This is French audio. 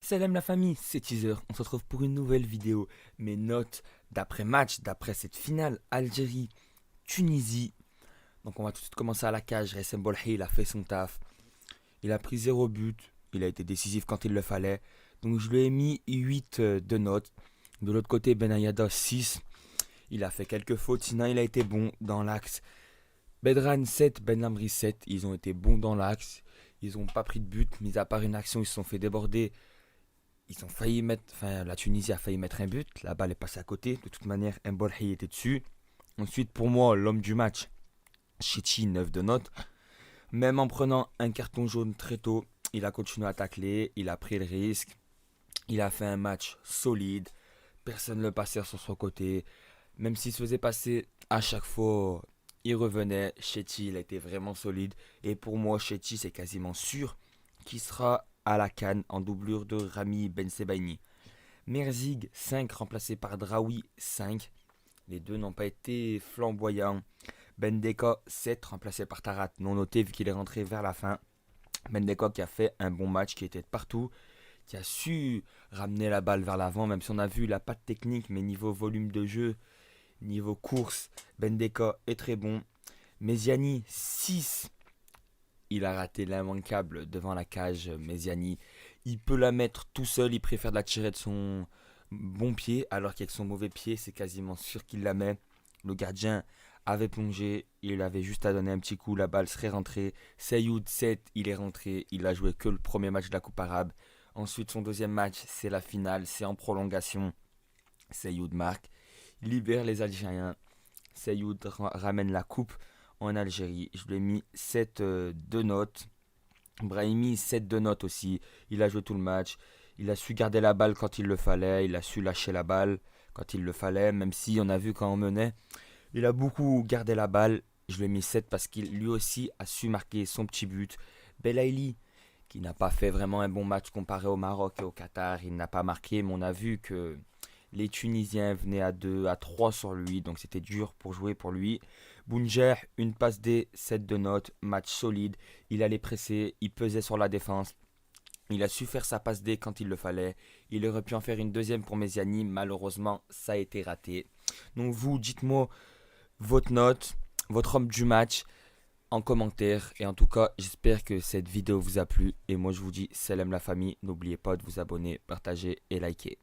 Salam la famille, c'est Teaser. On se retrouve pour une nouvelle vidéo. Mes notes d'après-match, d'après cette finale Algérie-Tunisie. Donc on va tout de suite commencer à la cage. Recep Bolhi, il a fait son taf. Il a pris 0 but. Il a été décisif quand il le fallait. Donc je lui ai mis 8 de notes. De l'autre côté, Benayada 6. Il a fait quelques fautes, sinon il a été bon dans l'axe. Bedran 7, Ben Lamri 7. Ils ont été bons dans l'axe. Ils n'ont pas pris de but, mis à part une action, ils se sont fait déborder. Ils ont failli mettre, enfin la Tunisie a failli mettre un but, la balle est passée à côté. De toute manière, Mbolhi était dessus. Ensuite, pour moi, l'homme du match, Chichi, 9 de notes. Même en prenant un carton jaune très tôt, il a continué à tacler, il a pris le risque. Il a fait un match solide. Personne ne le passait sur son côté. Même s'il se faisait passer à chaque fois, il revenait. Chetty, il a été vraiment solide. Et pour moi, Chetty, c'est quasiment sûr qu'il sera à la CAN en doublure de Rami Ben Sebaini. Merzig 5 remplacé par Draoui 5. Les deux n'ont pas été flamboyants. Bendeka 7 remplacé par Tarat non noté vu qu'il est rentré vers la fin. Bendeka qui a fait un bon match, qui était de partout, qui a su ramener la balle vers l'avant, même si on a vu il n'a pas de technique, mais niveau volume de jeu, niveau course, Bendeka est très bon. Mesiani 6. Il a raté l'immanquable devant la cage. Mesiani, il peut la mettre tout seul, il préfère la tirer de son bon pied, alors qu'avec son mauvais pied, c'est quasiment sûr qu'il la met. Le gardien avait plongé, il avait juste à donner un petit coup, la balle serait rentrée. Seyoud 7, il est rentré, il a joué que le premier match de la Coupe arabe. Ensuite, son deuxième match, c'est la finale, c'est en prolongation. Seyoud marque, libère les Algériens. Seyoud ramène la coupe en Algérie. Je lui ai mis 7 de notes. Brahimi 7 de notes aussi. Il a joué tout le match. Il a su garder la balle quand il le fallait. Il a su lâcher la balle quand il le fallait. Même si on a vu quand on menait. Il a beaucoup gardé la balle. Je lui ai mis 7 parce qu'il lui aussi a su marquer son petit but. Belaïli, qui n'a pas fait vraiment un bon match comparé au Maroc et au Qatar. Il n'a pas marqué, mais on a vu que les Tunisiens venaient à 2, à 3 sur lui, donc c'était dur pour jouer pour lui. Bounger, une passe D, 7 de notes, match solide. Il allait presser, il pesait sur la défense. Il a su faire sa passe D quand il le fallait. Il aurait pu en faire une deuxième pour Mesiani. Malheureusement, ça a été raté. Donc vous, dites-moi votre note, votre homme du match en commentaire. Et en tout cas, j'espère que cette vidéo vous a plu. Et moi, je vous dis salam la famille. N'oubliez pas de vous abonner, partager et liker.